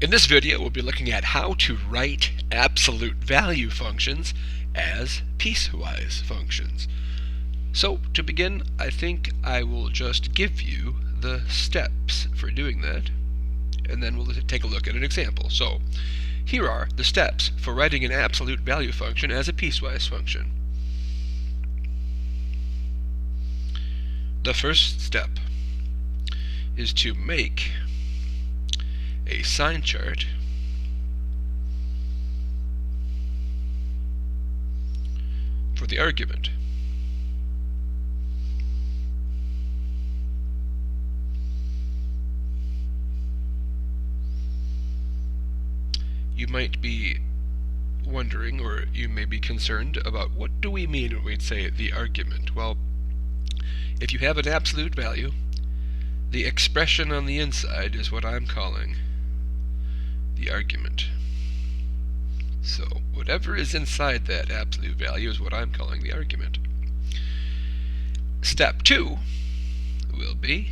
In this video, we'll be looking at how to write absolute value functions as piecewise functions. So, to begin, I think I will just give you the steps for doing that, and then we'll take a look at an example. So, here are the steps for writing an absolute value function as a piecewise function. The first step is to make a sign chart for the argument. You might be wondering, or you may be concerned about, what do we mean when we say the argument? Well, if you have an absolute value, the expression on the inside is what I'm calling the argument. So whatever is inside that absolute value is what I'm calling the argument. Step 2 will be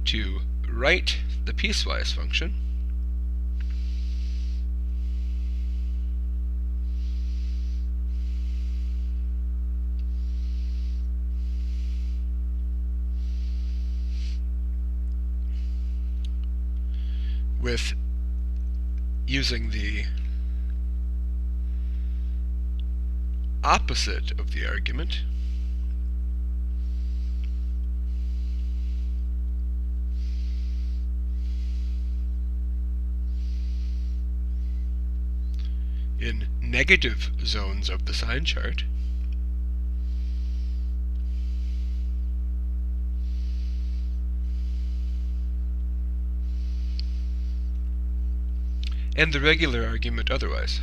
to write the piecewise function with using the opposite of the argument in negative zones of the sign chart, and the regular argument otherwise.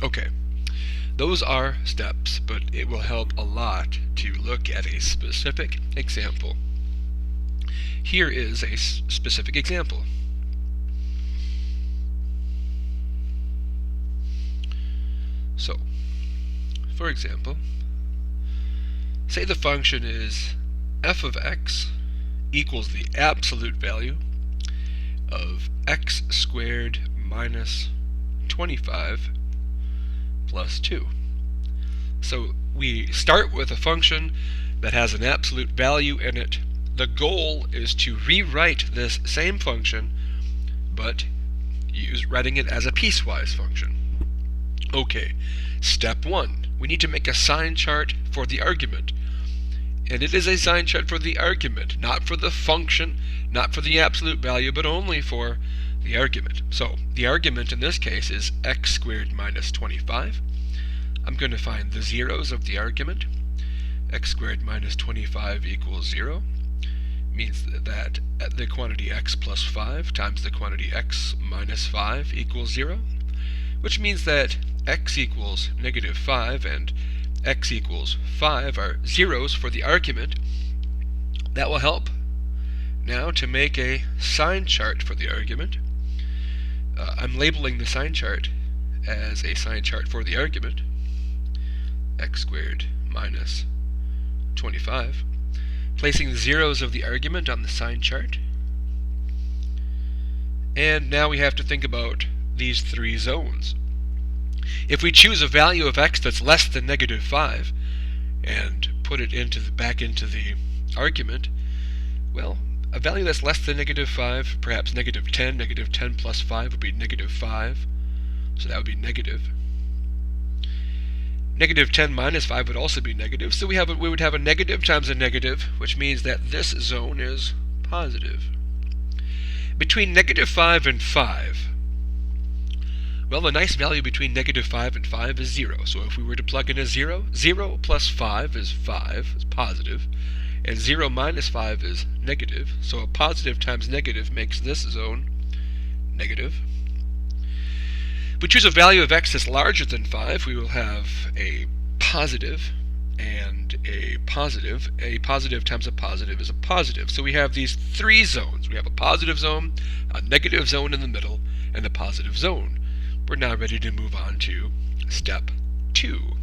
Okay, those are steps, but it will help a lot to look at a specific example. Here is a specific example. So, for example, say the function is f of x equals the absolute value of x squared minus 25 plus 2. So we start with a function that has an absolute value in it. The goal is to rewrite this same function, but writing it as a piecewise function. Okay, step 1. We need to make a sign chart for the argument. And it is a sign chart for the argument, not for the function, not for the absolute value, but only for the argument. So, the argument in this case is x squared minus 25. I'm going to find the zeros of the argument. X squared minus 25 equals 0. Means that the quantity x plus 5 times the quantity x minus 5 equals 0. Which means that x equals negative 5 and x equals 5 are zeros for the argument. That will help now to make a sign chart for the argument. I'm labeling the sign chart as a sign chart for the argument, x squared minus 25, placing the zeros of the argument on the sign chart. And now we have to think about these three zones. If we choose a value of x that's less than negative 5 and put it back into the argument, well, a value that's less than negative 5, perhaps negative 10 plus 5 would be negative 5, so that would be negative. Negative 10 minus 5 would also be negative, so we would have a negative times a negative, which means that this zone is positive. Between negative 5 and 5, well, the nice value between negative 5 and 5 is 0. So if we were to plug in a 0, 0 plus 5 is 5, it's positive, and 0 minus 5 is negative. So a positive times negative makes this zone negative. If we choose a value of x that's larger than 5, we will have a positive and a positive. A positive times a positive is a positive. So we have these three zones. We have a positive zone, a negative zone in the middle, and a positive zone. We're now ready to move on to step 2.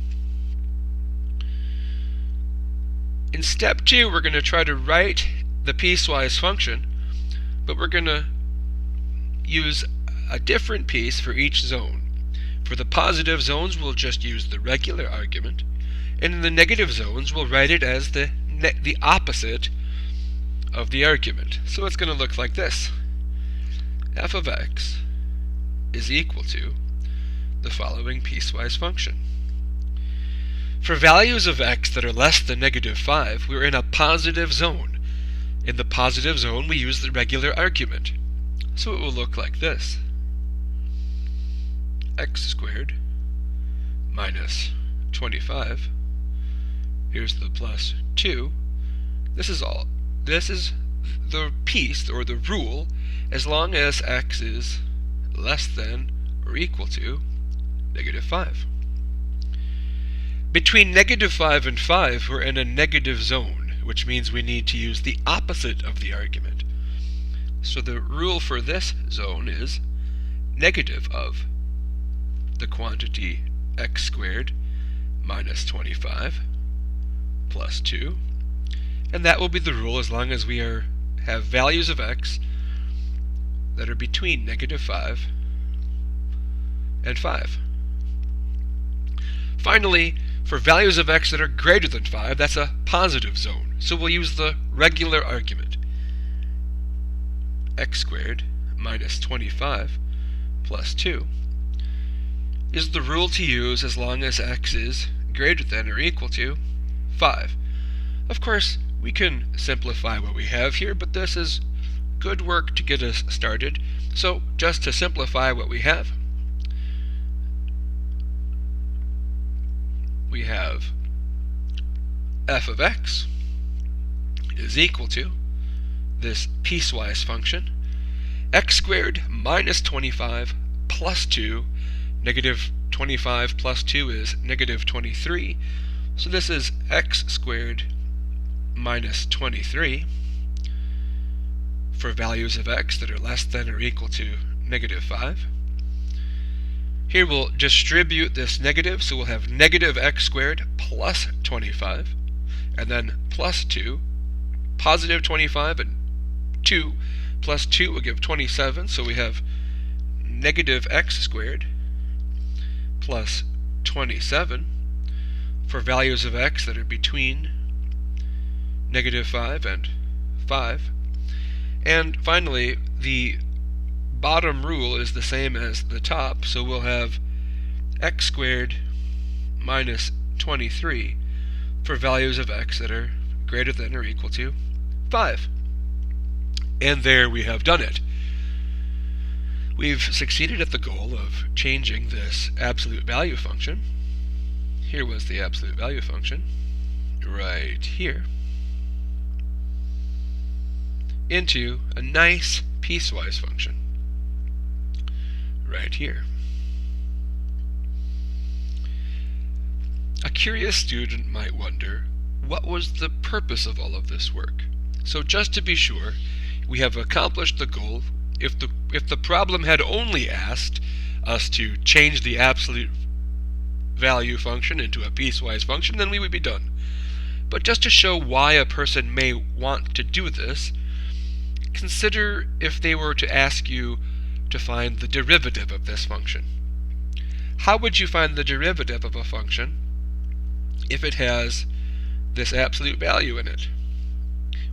In step 2, we're going to try to write the piecewise function, but we're going to use a different piece for each zone. For the positive zones, we'll just use the regular argument, and in the negative zones, we'll write it as the opposite of the argument. So it's going to look like this. F of x is equal to the following piecewise function. For values of x that are less than -5, we're in a positive zone. In the positive zone, we use the regular argument. So it will look like this. X squared minus 25. Here's the plus 2. This is the piece, or the rule, as long as x is less than or equal to -5. Between -5 and 5, we're in a negative zone, which means we need to use the opposite of the argument. So the rule for this zone is negative of the quantity x squared minus 25 plus 2. And that will be the rule as long as we have values of x that are between -5 and 5. Finally, for values of x that are greater than 5, that's a positive zone. So we'll use the regular argument. X squared minus 25 plus 2 is the rule to use as long as x is greater than or equal to 5. Of course, we can simplify what we have here, but this is good work to get us started. So just to simplify what we have f of x is equal to this piecewise function, x squared minus 25 plus 2. Negative 25 plus 2 is negative 23. So this is x squared minus 23 for values of x that are less than or equal to -5. Here we'll distribute this negative, so we'll have negative x squared plus 25, and then plus 2, positive 25, and 2 plus 2 will give 27, so we have negative x squared plus 27 for values of x that are between -5 and 5. And finally, the bottom rule is the same as the top, so we'll have x squared minus 23 for values of x that are greater than or equal to 5. And there we have done it. We've succeeded at the goal of changing this absolute value function. Here was the absolute value function, right here, into a nice piecewise function, right here. A curious student might wonder, what was the purpose of all of this work? So just to be sure, we have accomplished the goal. If the problem had only asked us to change the absolute value function into a piecewise function, then we would be done. But just to show why a person may want to do this, consider if they were to ask you to find the derivative of this function. How would you find the derivative of a function if it has this absolute value in it?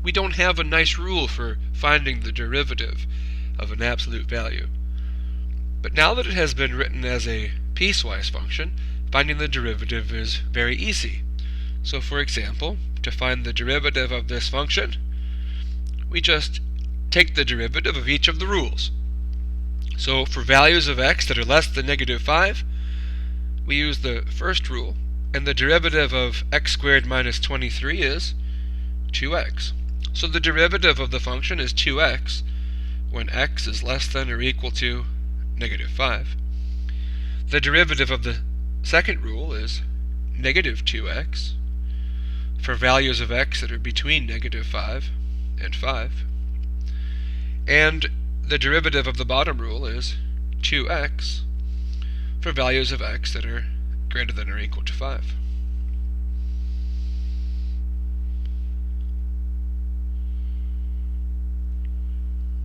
We don't have a nice rule for finding the derivative of an absolute value. But now that it has been written as a piecewise function, finding the derivative is very easy. So for example, to find the derivative of this function, we just take the derivative of each of the rules. So for values of x that are less than -5, we use the first rule, and the derivative of x squared minus 23 is 2x. So the derivative of the function is 2x when x is less than or equal to -5. The derivative of the second rule is -2x for values of x that are between negative 5 and 5. And the derivative of the bottom rule is 2x for values of x that are greater than or equal to 5.